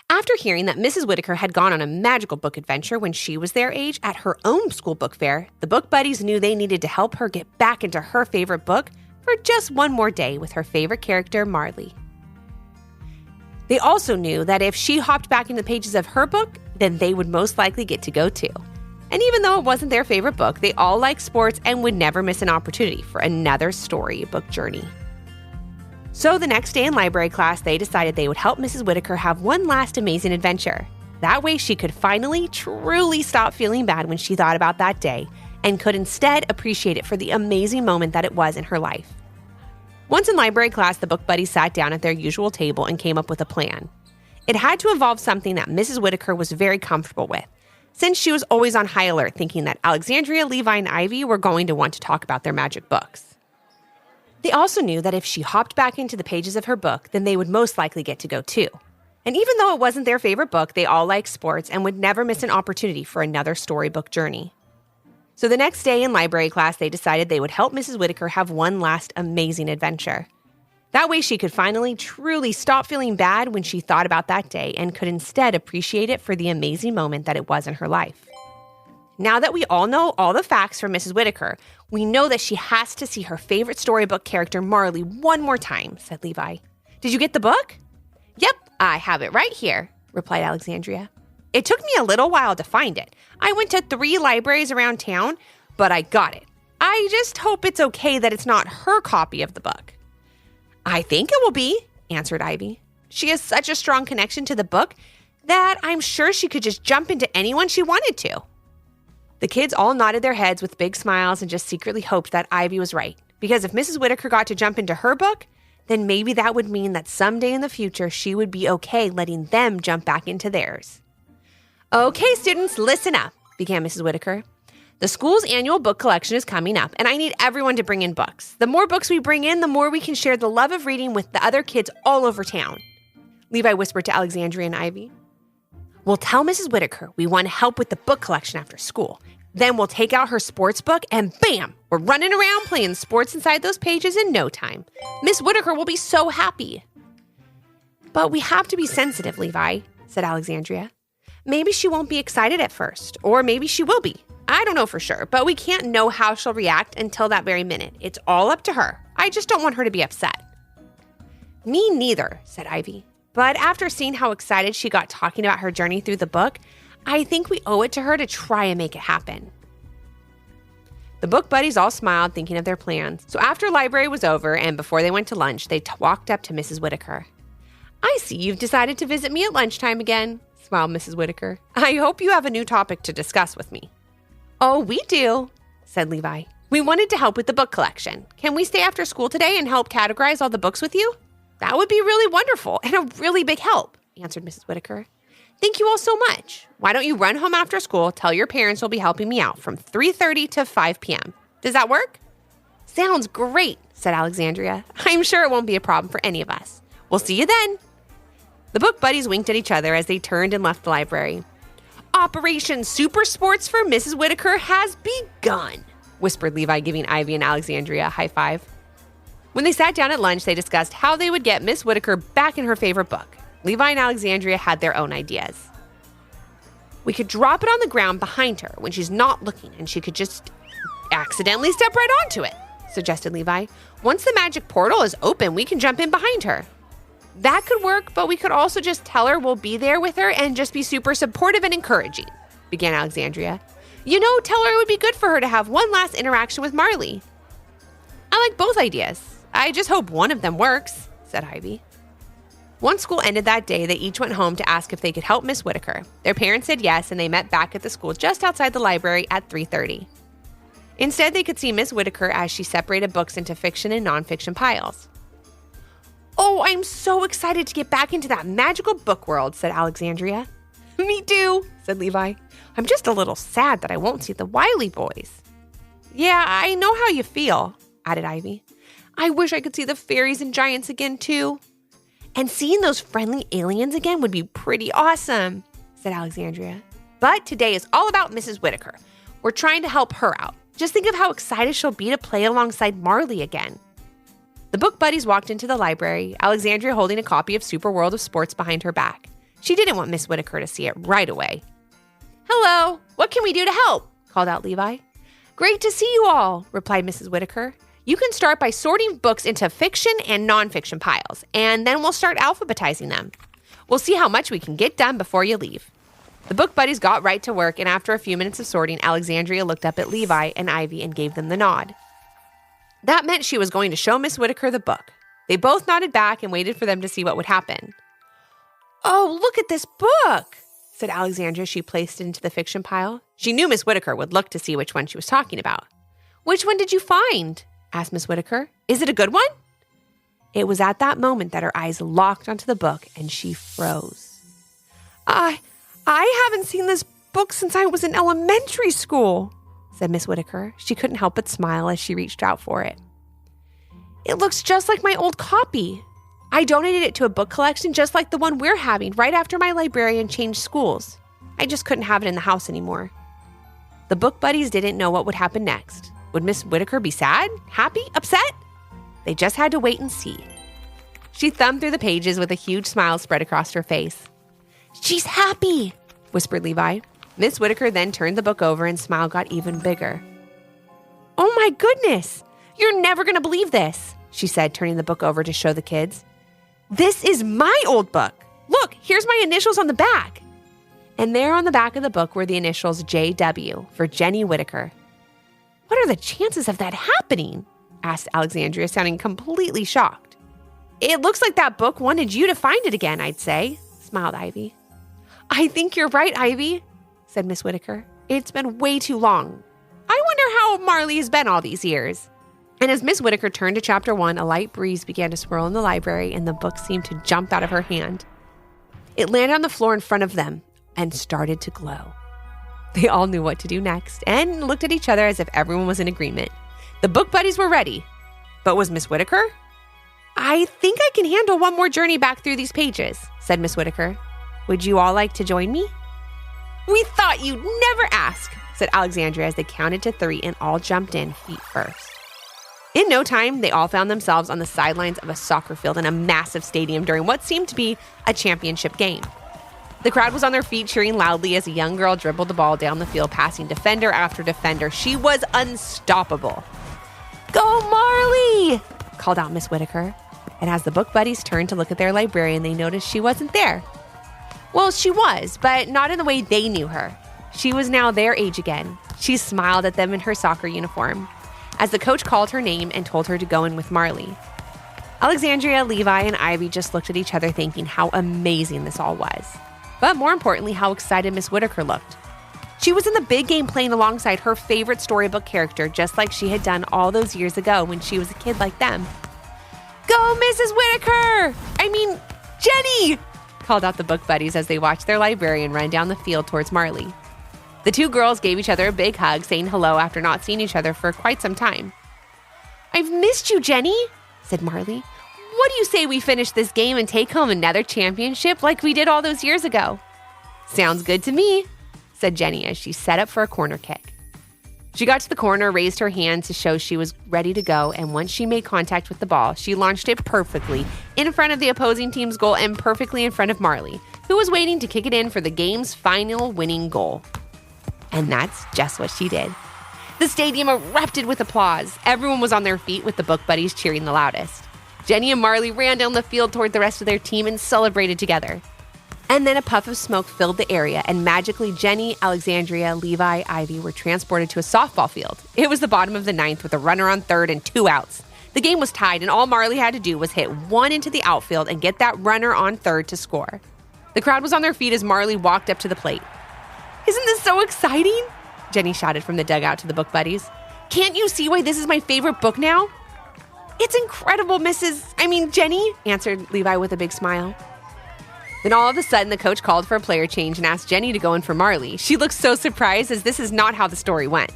After hearing that Mrs. Whittaker had gone on a magical book adventure when she was their age at her own school book fair, the book buddies knew they needed to help her get back into her favorite book for just one more day with her favorite character, Marley. They also knew that if she hopped back into the pages of her book, then they would most likely get to go too. And even though it wasn't their favorite book, they all liked sports and would never miss an opportunity for another storybook journey. So the next day in library class, they decided they would help Mrs. Whittaker have one last amazing adventure. That way she could finally truly stop feeling bad when she thought about that day and could instead appreciate it for the amazing moment that it was in her life. Once in library class, the book buddies sat down at their usual table and came up with a plan. It had to involve something that Mrs. Whittaker was very comfortable with, since she was always on high alert thinking that Alexandria, Levi, and Ivy were going to want to talk about their magic books. They also knew that if she hopped back into the pages of her book, then they would most likely get to go too. And even though it wasn't their favorite book, they all liked sports and would never miss an opportunity for another storybook journey. So the next day in library class, they decided they would help Mrs. Whittaker have one last amazing adventure. That way she could finally truly stop feeling bad when she thought about that day and could instead appreciate it for the amazing moment that it was in her life. Now that we all know all the facts from Mrs. Whittaker, we know that she has to see her favorite storybook character, Marley, one more time, said Levi. Did you get the book? Yep, I have it right here, replied Alexandria. It took me a little while to find it. I went to 3 libraries around town, but I got it. I just hope it's okay that it's not her copy of the book. I think it will be, answered Ivy. She has such a strong connection to the book that I'm sure she could just jump into anyone she wanted to. The kids all nodded their heads with big smiles and just secretly hoped that Ivy was right, because if Mrs. Whittaker got to jump into her book, then maybe that would mean that someday in the future she would be okay letting them jump back into theirs. Okay, students, listen up, began Mrs. Whittaker. The school's annual book collection is coming up, and I need everyone to bring in books. The more books we bring in, the more we can share the love of reading with the other kids all over town. Levi whispered to Alexandria and Ivy. We'll tell Mrs. Whittaker we want to help with the book collection after school. Then we'll take out her sports book and bam, we're running around playing sports inside those pages in no time. Miss Whittaker will be so happy. But we have to be sensitive, Levi, said Alexandria. Maybe she won't be excited at first, or maybe she will be. I don't know for sure, but we can't know how she'll react until that very minute. It's all up to her. I just don't want her to be upset. Me neither, said Ivy. But after seeing how excited she got talking about her journey through the book, I think we owe it to her to try and make it happen. The book buddies all smiled, thinking of their plans. So after library was over and before they went to lunch, they walked up to Mrs. Whittaker. I see you've decided to visit me at lunchtime again, smiled Mrs. Whittaker. I hope you have a new topic to discuss with me. Oh, we do, said Levi. We wanted to help with the book collection. Can we stay after school today and help categorize all the books with you? That would be really wonderful and a really big help, answered Mrs. Whittaker. Thank you all so much. Why don't you run home after school, tell your parents will be helping me out from 3:30 to 5 p.m. Does that work? Sounds great, said Alexandria. I'm sure it won't be a problem for any of us. We'll see you then. The book buddies winked at each other as they turned and left the library. Operation Super Sports for Mrs. Whittaker has begun, whispered Levi, giving Ivy and Alexandria a high five. When they sat down at lunch, they discussed how they would get Miss Whittaker back in her favorite book. Levi and Alexandria had their own ideas. We could drop it on the ground behind her when she's not looking and she could just accidentally step right onto it, suggested Levi. Once the magic portal is open, we can jump in behind her. That could work, but we could also just tell her we'll be there with her and just be super supportive and encouraging, began Alexandria. You know, tell her it would be good for her to have one last interaction with Marley. I like both ideas. I just hope one of them works, said Ivy. Once school ended that day, they each went home to ask if they could help Miss Whittaker. Their parents said yes, and they met back at the school just outside the library at 3:30. Instead, they could see Miss Whittaker as she separated books into fiction and nonfiction piles. Oh, I'm so excited to get back into that magical book world, said Alexandria. Me too, said Levi. I'm just a little sad that I won't see the Wiley boys. Yeah, I know how you feel, added Ivy. I wish I could see the fairies and giants again, too. And seeing those friendly aliens again would be pretty awesome, said Alexandria. But today is all about Mrs. Whittaker. We're trying to help her out. Just think of how excited she'll be to play alongside Marley again. The book buddies walked into the library, Alexandria holding a copy of Super World of Sports behind her back. She didn't want Miss Whittaker to see it right away. "Hello, what can we do to help?" called out Levi. "Great to see you all," replied Mrs. Whittaker. "You can start by sorting books into fiction and nonfiction piles, and then we'll start alphabetizing them. We'll see how much we can get done before you leave." The book buddies got right to work, and after a few minutes of sorting, Alexandria looked up at Levi and Ivy and gave them the nod. That meant she was going to show Miss Whittaker the book. They both nodded back and waited for them to see what would happen. "Oh, look at this book," said Alexandria as she placed it into the fiction pile. She knew Miss Whittaker would look to see which one she was talking about. "Which one did you find?" asked Miss Whittaker. "Is it a good one?" It was at that moment that her eyes locked onto the book and she froze. I haven't seen this book since I was in elementary school," said Miss Whittaker. She couldn't help but smile as she reached out for it. "It looks just like my old copy. I donated it to a book collection just like the one we're having right after my librarian changed schools. I just couldn't have it in the house anymore." The book buddies didn't know what would happen next. Would Miss Whittaker be sad, happy, upset? They just had to wait and see. She thumbed through the pages with a huge smile spread across her face. "She's happy," whispered Levi. Miss Whittaker then turned the book over and smile got even bigger. "Oh my goodness, you're never going to believe this," she said, turning the book over to show the kids. "This is my old book. Look, here's my initials on the back." And there on the back of the book were the initials JW for Jenny Whittaker. "What are the chances of that happening?" asked Alexandria, sounding completely shocked. "It looks like that book wanted you to find it again, I'd say," smiled Ivy. "I think you're right, Ivy," said Miss Whittaker. "It's been way too long. I wonder how Marley has been all these years." And as Miss Whittaker turned to chapter 1, a light breeze began to swirl in the library and the book seemed to jump out of her hand. It landed on the floor in front of them and started to glow. They all knew what to do next and looked at each other as if everyone was in agreement. The book buddies were ready. But was Miss Whittaker? "I think I can handle one more journey back through these pages," said Miss Whittaker. "Would you all like to join me?" "We thought you'd never ask," said Alexandria as they counted to 3 and all jumped in feet first. In no time, they all found themselves on the sidelines of a soccer field in a massive stadium during what seemed to be a championship game. The crowd was on their feet cheering loudly as a young girl dribbled the ball down the field, passing defender after defender. She was unstoppable. "Go Marley!" called out Miss Whittaker. And as the book buddies turned to look at their librarian, they noticed she wasn't there. Well, she was, but not in the way they knew her. She was now their age again. She smiled at them in her soccer uniform as the coach called her name and told her to go in with Marley. Alexandria, Levi, and Ivy just looked at each other thinking how amazing this all was. But more importantly, how excited Miss Whittaker looked. She was in the big game playing alongside her favorite storybook character, just like she had done all those years ago when she was a kid like them. "Go, Mrs. Whittaker! Jenny!" called out the book buddies as they watched their librarian run down the field towards Marley. The two girls gave each other a big hug, saying hello after not seeing each other for quite some time. "I've missed you, Jenny," said Marley. "What do you say we finish this game and take home another championship like we did all those years ago?" "Sounds good to me," said Jenny as she set up for a corner kick. She got to the corner, raised her hand to show she was ready to go, and once she made contact with the ball, she launched it perfectly in front of the opposing team's goal and perfectly in front of Marley, who was waiting to kick it in for the game's final winning goal. And that's just what she did. The stadium erupted with applause. Everyone was on their feet with the book buddies cheering the loudest. Jenny and Marley ran down the field toward the rest of their team and celebrated together. And then a puff of smoke filled the area, and magically Jenny, Alexandria, Levi, Ivy were transported to a softball field. It was the bottom of the 9th with a runner on third and 2 outs. The game was tied, and all Marley had to do was hit 1 into the outfield and get that runner on third to score. The crowd was on their feet as Marley walked up to the plate. "Isn't this so exciting?" Jenny shouted from the dugout to the book buddies. "Can't you see why this is my favorite book now?" "It's incredible, Jenny," answered Levi with a big smile. Then all of a sudden, the coach called for a player change and asked Jenny to go in for Marley. She looked so surprised as this is not how the story went.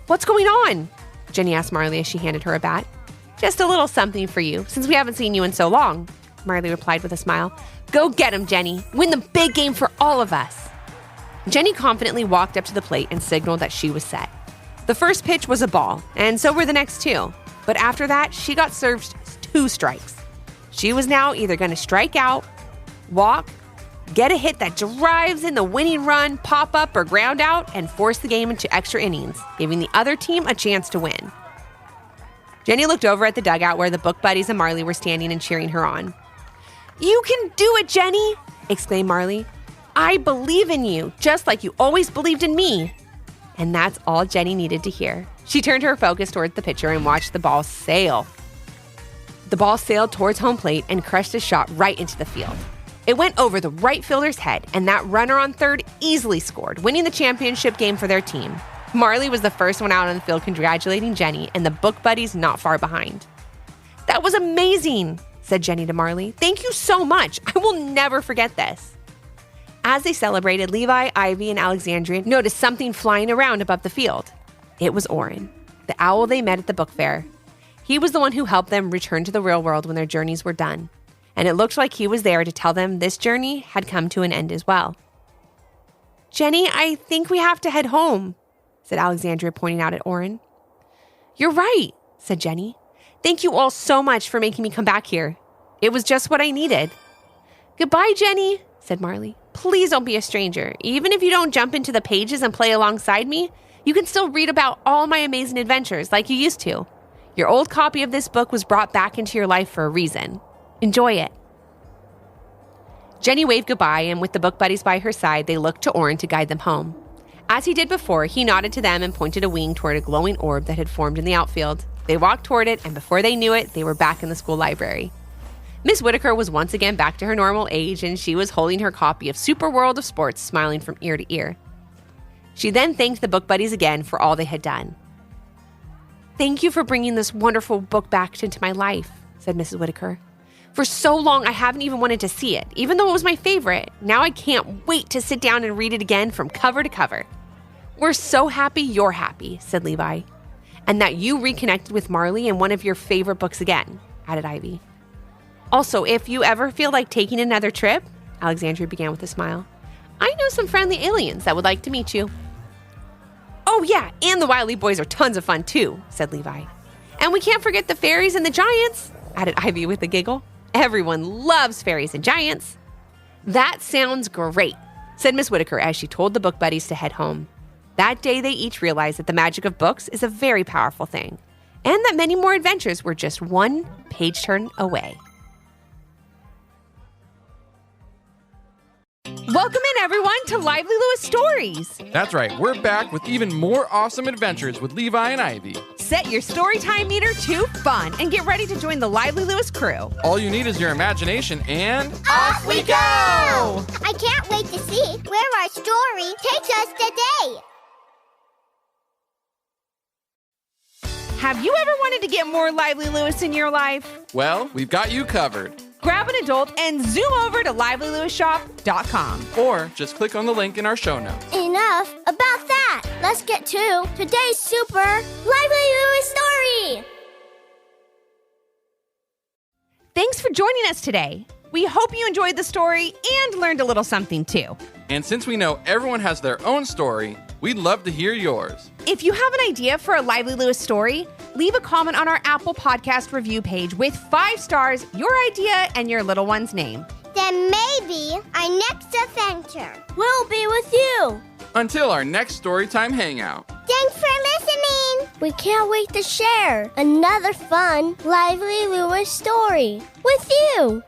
"What's going on?" Jenny asked Marley as she handed her a bat. "Just a little something for you, since we haven't seen you in so long," Marley replied with a smile. "Go get him, Jenny. Win the big game for all of us." Jenny confidently walked up to the plate and signaled that she was set. The first pitch was a ball, and so were the next 2. But after that, she got served 2 strikes. She was now either going to strike out, walk, get a hit that drives in the winning run, pop up, or ground out, and force the game into extra innings, giving the other team a chance to win. Jenny looked over at the dugout where the book buddies and Marley were standing and cheering her on. "You can do it, Jenny!" exclaimed Marley. "I believe in you, just like you always believed in me." And that's all Jenny needed to hear. She turned her focus towards the pitcher and watched the ball sail. The ball sailed towards home plate and crushed a shot right into the field. It went over the right fielder's head, and that runner on third easily scored, winning the championship game for their team. Marley was the first one out on the field congratulating Jenny, and the book buddies not far behind. "That was amazing," said Jenny to Marley. "Thank you so much. I will never forget this." As they celebrated, Levi, Ivy, and Alexandria noticed something flying around above the field. It was Oren, the owl they met at the book fair. He was the one who helped them return to the real world when their journeys were done, and it looked like he was there to tell them this journey had come to an end as well. "Jenny, I think we have to head home," said Alexandria, pointing out at Oren. "You're right," said Jenny. "Thank you all so much for making me come back here. It was just what I needed." "Goodbye, Jenny," said Marley. "Please don't be a stranger. Even if you don't jump into the pages and play alongside me, you can still read about all my amazing adventures like you used to. Your old copy of this book was brought back into your life for a reason. Enjoy it." Jenny waved goodbye, and with the book buddies by her side, they looked to Oren to guide them home. As he did before, he nodded to them and pointed a wing toward a glowing orb that had formed in the outfield. They walked toward it, and before they knew it, they were back in the school library. Miss Whittaker was once again back to her normal age, and she was holding her copy of Super World of Sports, smiling from ear to ear. She then thanked the book buddies again for all they had done. "Thank you for bringing this wonderful book back into my life," said Mrs. Whittaker. "For so long, I haven't even wanted to see it, even though it was my favorite. Now I can't wait to sit down and read it again from cover to cover." "We're so happy you're happy," said Levi. "And that you reconnected with Marley in one of your favorite books again," added Ivy. "Also, if you ever feel like taking another trip," Alexandria began with a smile, "I know some friendly aliens that would like to meet you." "Oh yeah, and the Wiley boys are tons of fun too," said Levi. "And we can't forget the fairies and the giants," added Ivy with a giggle. "Everyone loves fairies and giants." "That sounds great," said Miss Whittaker as she told the book buddies to head home. That day, they each realized that the magic of books is a very powerful thing, and that many more adventures were just one page turn away. Welcome in, everyone, to Lively Lewis Stories. That's right, we're back with even more awesome adventures with Levi and Ivy. Set your storytime meter to fun and get ready to join the Lively Lewis crew. All you need is your imagination and... Off we go! I can't wait to see where our story takes us today. Have you ever wanted to get more Lively Lewis in your life? Well, we've got you covered. Grab an adult and zoom over to livelylewisshop.com. Or just click on the link in our show notes. Enough about that. Let's get to today's super Lively Lewis story. Thanks for joining us today. We hope you enjoyed the story and learned a little something too. And since we know everyone has their own story, we'd love to hear yours. If you have an idea for a Lively Lewis story, leave a comment on our Apple Podcast review page with 5 stars, your idea, and your little one's name. Then maybe our next adventure will be with you. Until our next Storytime Hangout. Thanks for listening. We can't wait to share another fun Lively Lewis story with you.